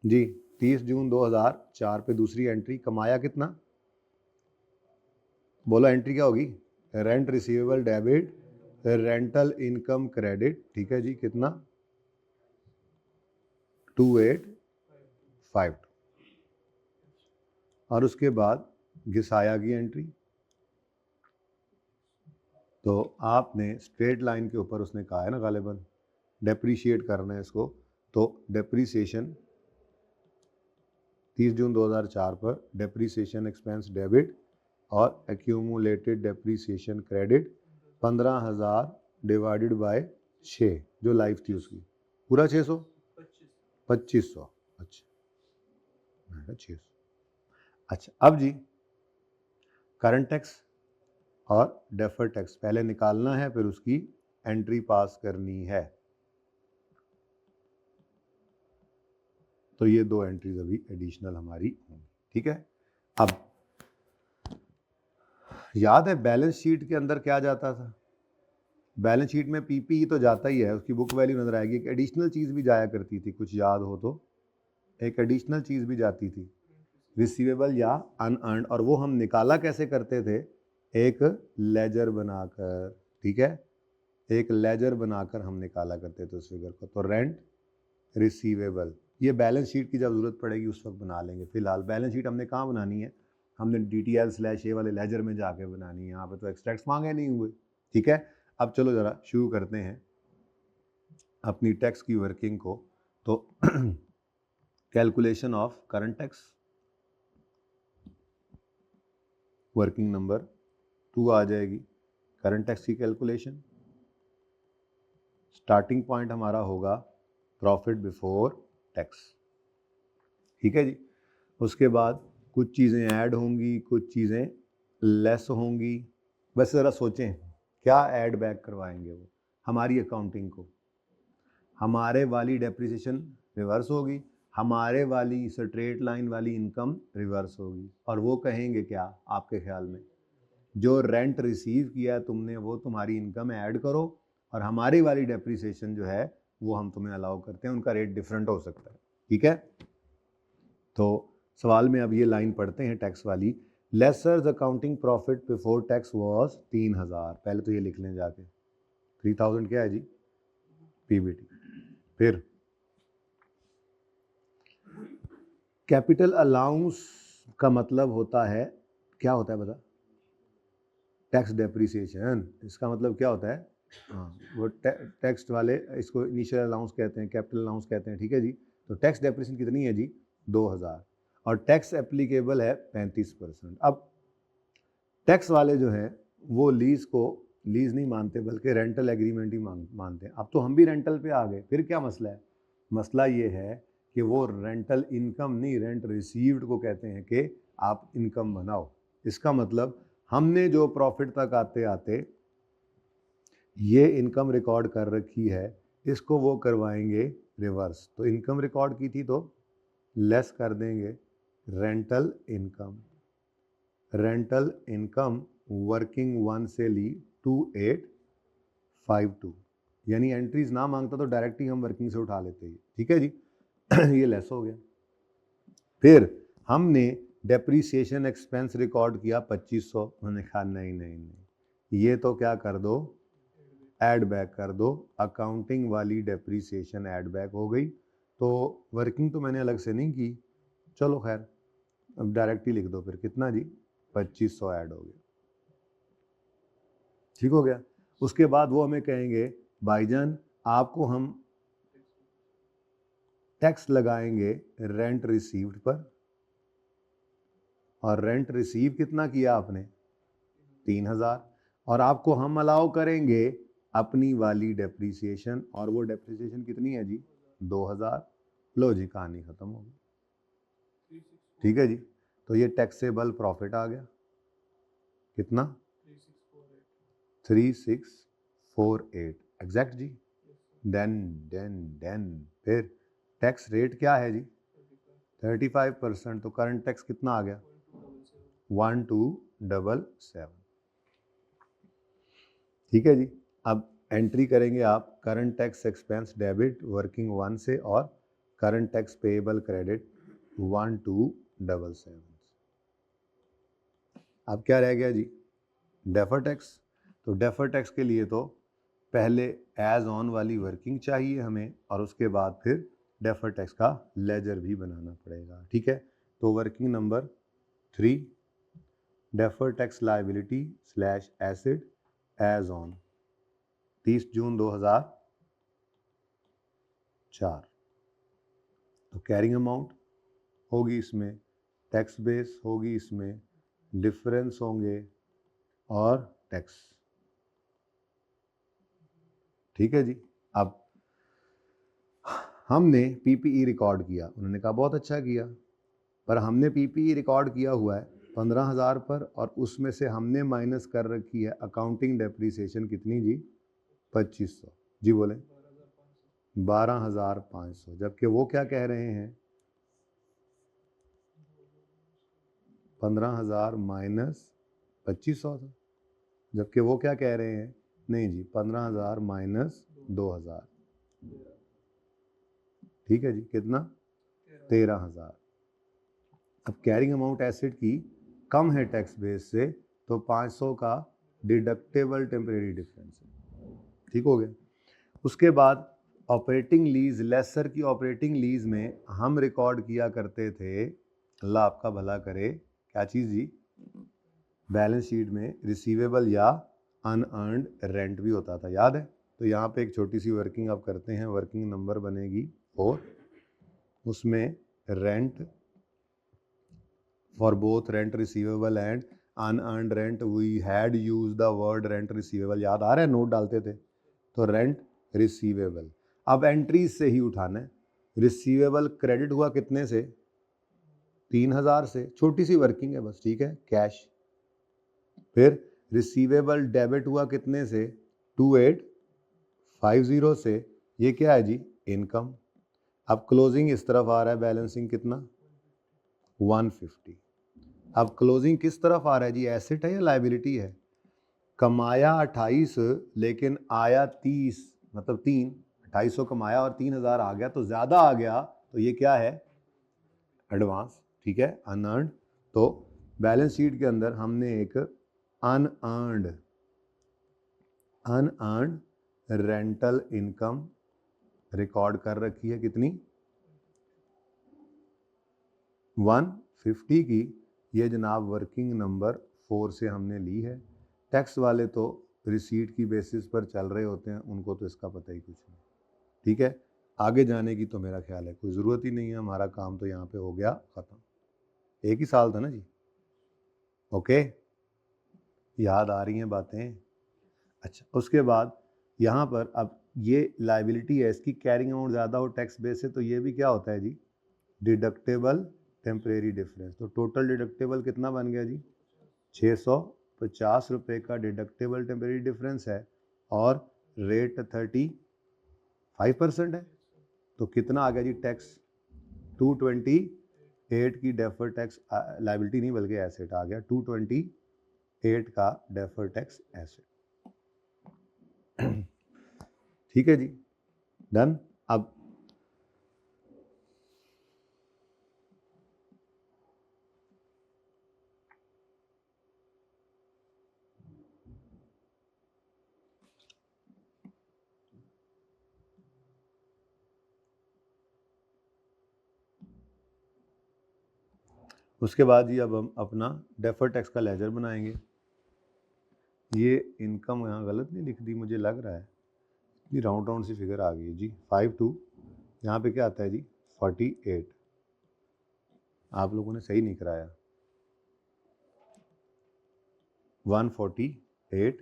जी? 30 जून 2004 पे दूसरी एंट्री, कमाया कितना? बोलो एंट्री क्या होगी? Rent receivable debit rental income credit. ठीक है जी, कितना? 2852। और उसके बाद घिसाया की एंट्री, तो आपने स्ट्रेट लाइन के ऊपर उसने कहा है ना गालिबन डेप्रीशिएट करना है इसको, तो डेप्रीसिएशन 30 जून 2004 पर डेप्रीसिएशन एक्सपेंस डेबिट और accumulated depreciation credit 15,000 divided by 6 जो लाइफ थी उसकी, पूरा 600 2500। अच्छा 600। अच्छा अब जी करंट टैक्स और डेफर्ड टैक्स पहले निकालना है, फिर उसकी एंट्री पास करनी है। तो ये 2 एंट्रीज अभी एडिशनल हमारी होंगी, ठीक है। अब याद है बैलेंस शीट के अंदर क्या जाता था? बैलेंस शीट में पीपीई तो जाता ही है, उसकी बुक वैल्यू नजर आएगी। एक एडिशनल चीज भी जाया करती थी, कुछ याद हो तो, एक एडिशनल चीज भी जाती थी, रिसीवेबल या अनअर्न्ड, और वो हम निकाला कैसे करते थे? एक लेजर बनाकर, ठीक है, एक लेजर बनाकर हम निकाला करते थे उस फिगर को। तो रेंट रिसीवेबल, ये बैलेंस शीट की जब जरूरत पड़ेगी उस वक्त बना लेंगे। फिलहाल बैलेंस शीट हमने कहाँ बनानी है? हमने DTL/A वाले लेजर में जाके बनानी है, यहाँ पे तो एक्सट्रैक्ट्स मांगे नहीं हुए, ठीक है। अब चलो जरा शुरू करते हैं अपनी टैक्स की वर्किंग को। तो calculation of current tax, working number 2 आ जाएगी, करंट टैक्स की कैलकुलेशन। स्टार्टिंग पॉइंट हमारा होगा प्रॉफिट बिफोर टैक्स, ठीक है जी। उसके बाद कुछ चीज़ें ऐड होंगी, कुछ चीज़ें लेस होंगी। बस ज़रा सोचें क्या ऐड बैक करवाएंगे वो हमारी अकाउंटिंग को। हमारे वाली डेप्रिसिएशन रिवर्स होगी, हमारे वाली स्ट्रेट लाइन वाली इनकम रिवर्स होगी, और वो कहेंगे क्या आपके ख्याल में? जो रेंट रिसीव किया तुमने वो तुम्हारी इनकम ऐड करो, और हमारी वाली डेप्रिसिएशन जो है वो हम तुम्हें अलाउ करते हैं, उनका रेट डिफरेंट हो सकता है, ठीक है। तो सवाल में अब ये लाइन पढ़ते हैं टैक्स वाली। Lessors accounting profit before tax was 3000। पहले तो ये लिख लें जाके, 3000 क्या है जी? पीबीटी। फिर कैपिटल अलाउंस का मतलब होता है, क्या होता है बता? Tax depreciation. इसका मतलब क्या होता है? हाँ, वो टैक्स वाले इसको इनिशियल अलाउंस कहते हैं, कैपिटल अलाउंस कहते हैं, ठीक है जी। तो टैक्स डेप्रिसिएशन कितनी है जी? 2000, और टैक्स एप्लीकेबल है 35%। अब टैक्स वाले जो है वो लीज को लीज नहीं मानते बल्कि रेंटल एग्रीमेंट ही मानते हैं। अब तो हम भी रेंटल पे आ गए, फिर क्या मसला है? मसला ये है कि वो रेंटल इनकम नहीं, रेंट रिसीव्ड को कहते हैं कि आप इनकम बनाओ। इसका मतलब हमने जो प्रॉफिट तक आते आते ये इनकम रिकॉर्ड कर रखी है, इसको वो करवाएंगे रिवर्स। तो इनकम रिकॉर्ड की थी तो लेस कर देंगे rental income. Rental income working 1 से ली 2852, यानी एंट्रीज ना मांगता तो डायरेक्ट ही हम वर्किंग से उठा लेते हैं, ठीक है जी। ये लेस हो गया। फिर हमने डेप्रीसिएशन एक्सपेंस रिकॉर्ड किया 2500। उन्होंने कहा नहीं नहीं नहीं, ये तो क्या कर दो, ऐड बैक कर दो। अकाउंटिंग वाली डेप्रीसिएशन ऐड बैक हो गई, तो वर्किंग तो मैंने अलग से नहीं की। चलो खैर, अब डायरेक्ट ही लिख दो फिर, कितना जी? 2500 ऐड हो गया, ठीक हो गया। उसके बाद वो हमें कहेंगे भाईजान आपको हम टैक्स लगाएंगे रेंट रिसीव्ड पर, और रेंट रिसीव कितना किया आपने? 3000, और आपको हम अलाउ करेंगे अपनी वाली डेप्रीसिएशन, और वो डेप्रीसिएशन कितनी है जी? 2000। लो जी, कहानी खत्म हो गई, ठीक है जी। तो ये टैक्सेबल प्रॉफिट आ गया, कितना? 3648 एग्जैक्ट जी। देन फिर टैक्स रेट क्या है जी? 35%। तो करंट टैक्स कितना आ गया? 1277, ठीक है जी। अब एंट्री करेंगे आप current tax expense debit working 1 से, और करंट टैक्स पेएबल क्रेडिट 1277। अब क्या रह गया जी? Defer tax. तो डेफर टैक्स के लिए तो पहले एज ऑन वाली वर्किंग चाहिए हमें, और उसके बाद फिर डेफर टैक्स का लेजर भी बनाना पड़ेगा, ठीक है। तो working number 3, defer tax liability slash acid as on 30 June 2004। तो कैरिंग अमाउंट होगी इसमें, टैक्स बेस होगी इसमें, डिफरेंस होंगे, और टैक्स, ठीक है जी। अब हमने पीपीई रिकॉर्ड किया, उन्होंने कहा बहुत अच्छा किया, पर हमने पीपीई रिकॉर्ड किया हुआ है 15000 पर, और उसमें से हमने माइनस कर रखी है अकाउंटिंग डेप्रीसिएशन कितनी जी? 2500, जी बोले 12,500, जबकि वो क्या कह रहे हैं 15,000 माइनस 2500 था, जबकि वो क्या कह रहे हैं, नहीं जी 15,000 माइनस 2,000, ठीक है जी, कितना 13,000। अब कैरिंग अमाउंट एसेट की कम है टैक्स बेस से, तो 500 का डिडक्टेबल टेम्परेरी डिफरेंस है, ठीक हो गया। उसके बाद ऑपरेटिंग लीज, लेसर की ऑपरेटिंग लीज में हम रिकॉर्ड किया करते थे, अल्लाह आपका भला करे, क्या चीज़ जी, बैलेंस शीट में रिसीवेबल या अनअर्न्ड रेंट भी होता था, याद है। तो यहाँ पे एक छोटी सी वर्किंग आप करते हैं, वर्किंग नंबर बनेगी और उसमें rent for both rent receivable and unearned rent, we had use the word rent receivable, याद आ रहा है, नोट डालते थे। तो रेंट रिसीवेबल, अब एंट्रीज से ही उठाना है। रिसीवेबल क्रेडिट हुआ कितने से, 3,000 से, छोटी सी वर्किंग है बस, ठीक है, कैश। फिर रिसीवेबल डेबिट हुआ कितने से, 2850 से, ये क्या है जी, इनकम। अब क्लोजिंग इस तरफ आ रहा है, बैलेंसिंग कितना 150। अब क्लोजिंग किस तरफ आ रहा है जी, एसेट है या लायबिलिटी है, कमाया 28 लेकिन आया 30, मतलब 3, 2800 कमाया और 3,000 आ गया, तो ज्यादा आ गया, तो ये क्या है, एडवांस, ठीक है, अनअर्न्ड। तो बैलेंस शीट के अंदर हमने एक अनअर्न्ड रेंटल इनकम रिकॉर्ड कर रखी है, कितनी 150 की, ये जनाब वर्किंग नंबर 4 से हमने ली है। टैक्स वाले तो रिसीट की बेसिस पर चल रहे होते हैं, उनको तो इसका पता ही कुछ नहीं, ठीक है। आगे जाने की तो मेरा ख्याल है कोई ज़रूरत ही नहीं है, हमारा काम तो यहाँ पे हो गया ख़त्म। एक ही साल था ना जी, ओके, याद आ रही हैं बातें। अच्छा, उसके बाद यहाँ पर अब ये लाइबिलिटी है, इसकी कैरिंग अमाउंट ज़्यादा हो टैक्स बेस से, तो ये भी क्या होता है जी, डिडक्टेबल टेम्परेरी डिफरेंस। तो टोटल डिडक्टेबल कितना बन गया जी, 650 रुपये का डिडक्टेबल टेम्परेरी डिफरेंस है, और रेट 35% है, तो कितना आ गया जी टैक्स, 228 की डेफर टैक्स लाइबिलिटी नहीं बल्कि एसेट आ गया, 228 का डेफर टैक्स एसेट, ठीक है जी, डन। अब उसके बाद ही अब हम अपना डेफर टैक्स का लेजर बनाएंगे। ये इनकम यहाँ गलत नहीं लिख दी, मुझे लग रहा है ये राउंड सी फिगर आ गई है जी, 52, यहाँ पे क्या आता है जी 48, आप लोगों ने सही नहीं कराया, 148,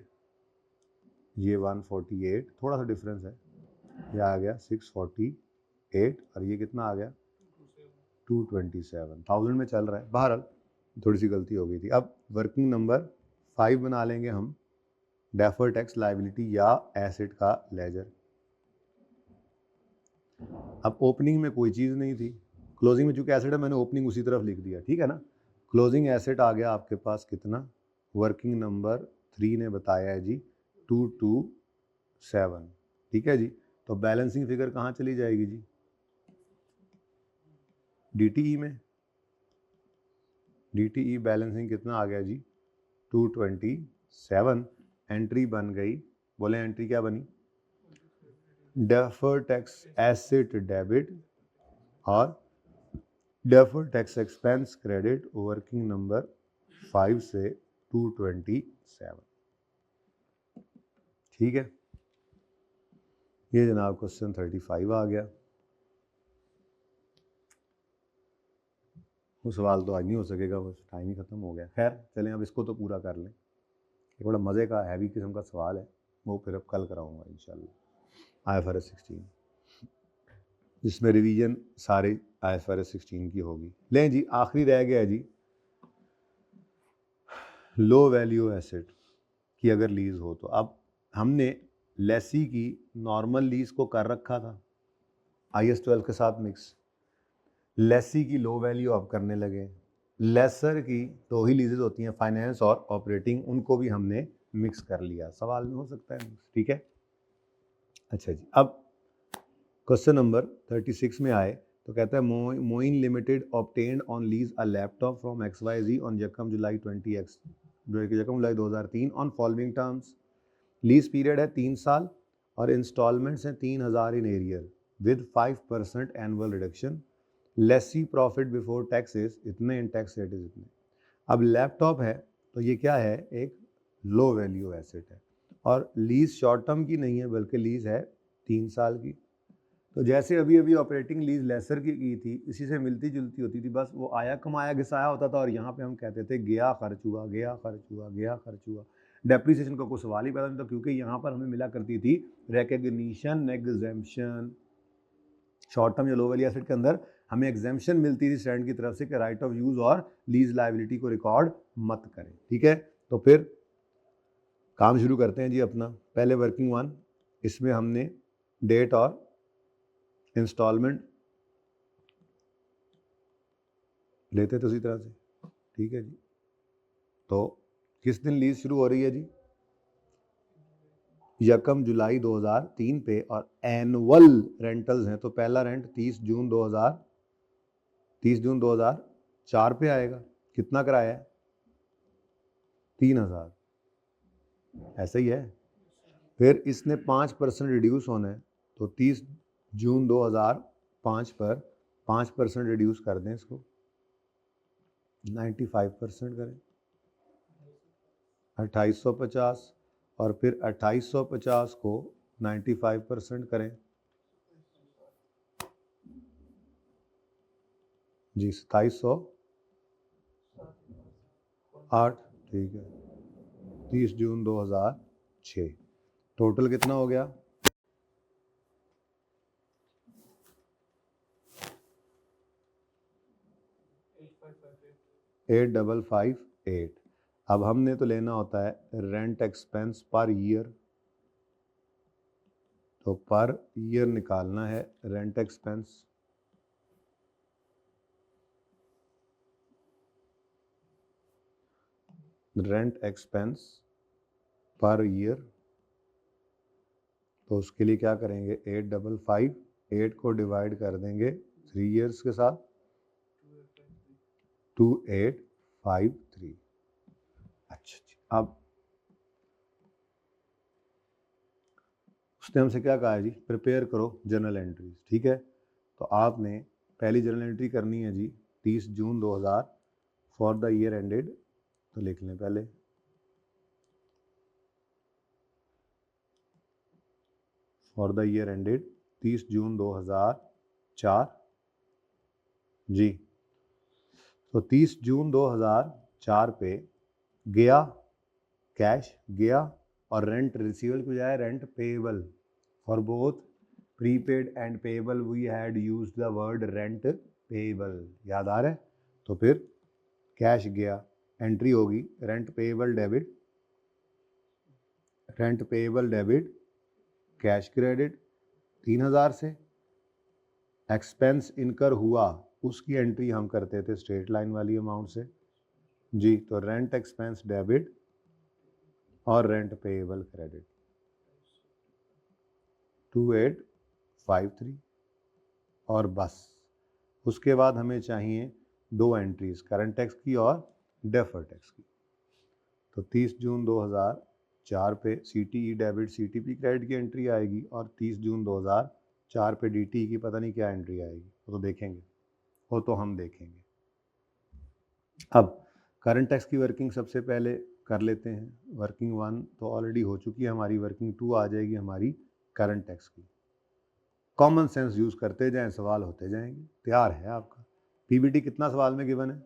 ये 148, थोड़ा सा डिफरेंस है, ये आ गया 648, और ये कितना आ गया 227, 1000 में चल रहा है, बहरहाल थोड़ी सी गलती हो गई थी। अब वर्किंग नंबर 5 बना लेंगे हम, डेफर टैक्स लायबिलिटी या एसेट का लेजर। अब ओपनिंग में कोई चीज़ नहीं थी, क्लोजिंग में चूंकि एसेट है मैंने ओपनिंग उसी तरफ लिख दिया, ठीक है ना। क्लोजिंग एसेट आ गया आपके पास कितना, वर्किंग नंबर 3 ने बताया है जी 227, ठीक है जी। तो बैलेंसिंग फिगर कहाँ चली जाएगी जी, डीटीई में, डीटीई बैलेंसिंग कितना आ गया जी 227, एंट्री बन गई, बोले एंट्री क्या बनी, डेफर टैक्स एसेट डेबिट और defer tax expense credit, working number 5 से 227, ठीक है। ये जनाब क्वेश्चन 35 आ गया। वो सवाल तो आज नहीं हो सकेगा, बस टाइम ही ख़त्म हो गया। खैर चलें, अब इसको तो पूरा कर लें, ये बड़ा मज़े का हैवी किस्म का सवाल है, वो फिर अब कल कराऊंगा इंशाल्लाह, IFRS 16, जिसमें रिवीजन सारे IFRS 16 की होगी। लें जी, आखिरी रह गया जी, लो वैल्यू एसेट की अगर लीज़ हो तो। अब हमने लेसी की नॉर्मल लीज को कर रखा था IS 12 के साथ मिक्स, लेसी की लो वैल्यू अब करने लगे, लेसर की 2 ही लीजेज होती हैं फाइनेंस और ऑपरेटिंग, उनको भी हमने मिक्स कर लिया। सवाल में हो सकता है मिक्स, ठीक है। अच्छा जी, अब क्वेश्चन नंबर 36 में आए तो कहता है Moin limited obtained on lease a laptop from XYZ on यकम July 2003 on following terms. Lease period है 3 साल और इंस्टॉलमेंट्स हैं 3000 in arrear with 5% annual reduction. Lessee profit before taxes इतने, इन टैक्स रेट इज इतने। अब लैपटॉप है तो ये क्या है, एक लो वैल्यू एसेट है और लीज शॉर्ट टर्म की नहीं है बल्कि लीज है 3 साल की। तो जैसे अभी अभी ऑपरेटिंग लीज लेसर की थी, इसी से मिलती जुलती होती थी, बस वो आया कमाया घिसाया होता था और यहाँ पे हम कहते थे गया खर्च हुआ, गया खर्च हुआ, गया खर्च हुआ। डेप्रिसिएशन का कोई सवाल ही पैदा नहीं था क्योंकि यहाँ पर हमें मिला करती थी रिकॉग्निशन एग्जेम्पशन। शॉर्ट टर्म या लो वैल्यू एसेट के अंदर हमें एग्जेम्पशन मिलती थी स्टैंड की तरफ से कि राइट ऑफ यूज और लीज लायबिलिटी को रिकॉर्ड मत करें, ठीक है। तो फिर काम शुरू करते हैं जी अपना। पहले वर्किंग 1, इसमें हमने डेट और इंस्टॉलमेंट लेते थे उसी तरह से, ठीक है जी। तो किस दिन लीज शुरू हो रही है जी, यकम जुलाई 2003 पे और एनुअल रेंटल्स हैं तो पहला रेंट 30 जून 2004 पे आएगा। कितना किराया है, 3000, ऐसा ही है। फिर इसने 5% रिड्यूस होना है तो 30 जून 2005 पर 5% रिड्यूस कर दें, इसको 95% करें, 2850, और फिर 2850 को 95% करें जी, 2708, ठीक है। 30 जून 2006, टोटल कितना हो गया, 8558। अब हमने तो लेना होता है रेंट एक्सपेंस पर ईयर, तो पर ईयर निकालना है rent expense. Rent expense per year, तो उसके लिए क्या करेंगे, 8558 को डिवाइड कर देंगे 3 ईयर्स के साथ, 2853। अच्छा जी, अब उसने हमसे क्या कहा है जी, प्रिपेयर करो जर्नल एंट्रीज, ठीक है। तो आपने पहली जर्नल एंट्री करनी है जी 30 जून 2000 फॉर द ईयर एंडेड, तो लिख लें पहले for the year ended 30 June 2004 जी। तो 30 जून 2004 पे गया कैश गया और रेंट रिसीवेबल की बजाय rent payable, for both prepaid and payable we had used the word rent payable, याद आ रहा है। तो फिर कैश गया, एंट्री होगी rent payable debit cash credit 3000 से, एक्सपेंस इनकर हुआ उसकी एंट्री हम करते थे स्ट्रेट लाइन वाली अमाउंट से जी। तो रेंट एक्सपेंस डेबिट और रेंट पेएबल क्रेडिट 2853, और बस उसके बाद हमें चाहिए 2 एंट्रीज, करंट टैक्स की और डेफर टैक्स की। तो 30 जून 2004 पे CTE डेबिट CTP क्रेडिट की एंट्री आएगी और 30 जून 2004 पे DTE की पता नहीं क्या एंट्री आएगी, वो तो देखेंगे, वो तो हम देखेंगे। अब करंट टैक्स की वर्किंग सबसे पहले कर लेते हैं। वर्किंग 1 तो ऑलरेडी हो चुकी है हमारी, वर्किंग 2 आ जाएगी हमारी करंट टैक्स की। कॉमन सेंस यूज करते जाएं, सवाल होते जाएंगे। तैयार है आपका PBT, कितना सवाल में गिवन है,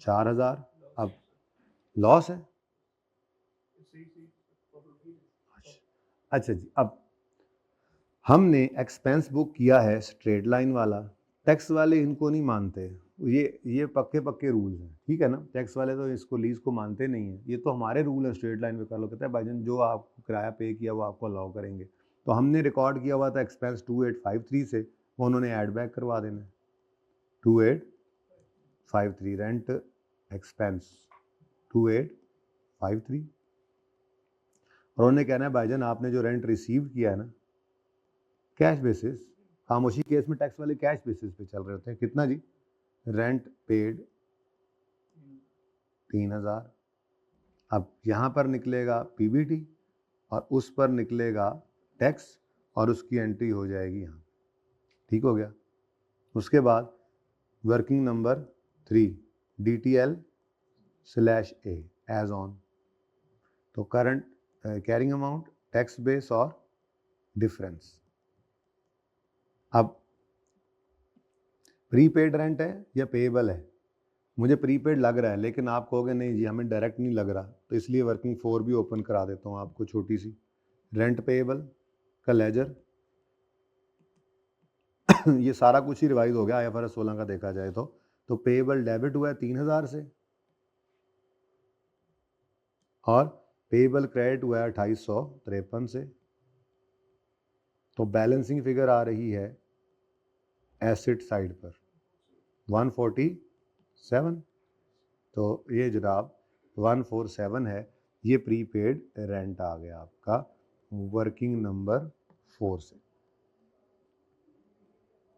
4000। अब लॉस है, अच्छा जी। अब हमने एक्सपेंस बुक किया है स्ट्रेट लाइन वाला, टैक्स वाले इनको नहीं मानते, ये पक्के पक्के रूल्स हैं, ठीक है ना। टैक्स वाले तो इसको लीज को मानते नहीं हैं, ये तो हमारे रूल है स्ट्रेट लाइन पे कर लो। कहता है भाईजान जो आप किराया पे किया वो आपको अलाउ करेंगे। तो हमने रिकॉर्ड किया हुआ था एक्सपेंस 2853 से, वो उन्होंने ऐड बैक करवा देना है 2853 रेंट एक्सपेंस 2853, और उन्होंने कहना है भाईजान आपने जो रेंट रिसीव किया है ना कैश बेसिस, खामोशी केस में टैक्स वाले कैश बेसिस पे चल रहे होते हैं। कितना जी? Rent paid 3000। अब यहाँ पर निकलेगा पीबीटी और उस पर निकलेगा टैक्स और उसकी एंट्री हो जाएगी यहाँ, ठीक हो गया। उसके बाद working number 3 DTL/A as on, तो current carrying amount, tax base और डिफरेंस। अब प्रीपेड रेंट है या पेएबल है? मुझे प्रीपेड लग रहा है, लेकिन आप कहोगे नहीं जी हमें डायरेक्ट नहीं लग रहा, तो इसलिए वर्किंग 4 भी ओपन करा देता हूँ आपको छोटी सी। रेंट पेएबल का लेजर ये सारा कुछ ही रिवाइज हो गया IFRS 16 का देखा जाए तो पेएबल डेबिट हुआ है 3000 से और पेएबल क्रेडिट हुआ है 2853 से। तो बैलेंसिंग फिगर आ रही है एसेट साइड पर 147। तो ये जनाब 147 है, ये प्रीपेड रेंट आ गया आपका वर्किंग नंबर 4 से,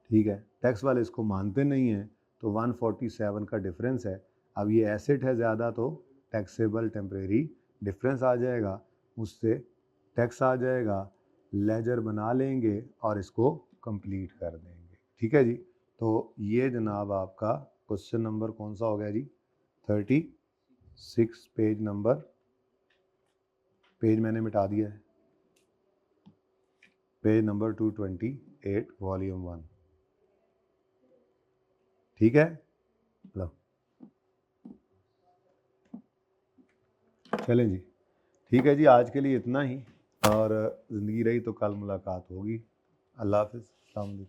ठीक है। टैक्स वाले इसको मानते नहीं हैं, तो 147 का डिफरेंस है। अब ये एसेट है ज़्यादा तो टैक्सेबल टेम्परेरी डिफरेंस आ जाएगा, उससे टैक्स आ जाएगा, लेजर बना लेंगे और इसको कंप्लीट कर देंगे, ठीक है जी। तो ये जनाब आपका क्वेश्चन नंबर कौन सा हो गया जी? 36 पेज नंबर, पेज मैंने मिटा दिया है, पेज नंबर 228 वॉल्यूम 1, ठीक है। लो चलें जी, ठीक है जी, आज के लिए इतना ही, और ज़िंदगी रही तो कल मुलाकात होगी। अल्लाह हाफ़िज़, अस्सलाम वालेकुम।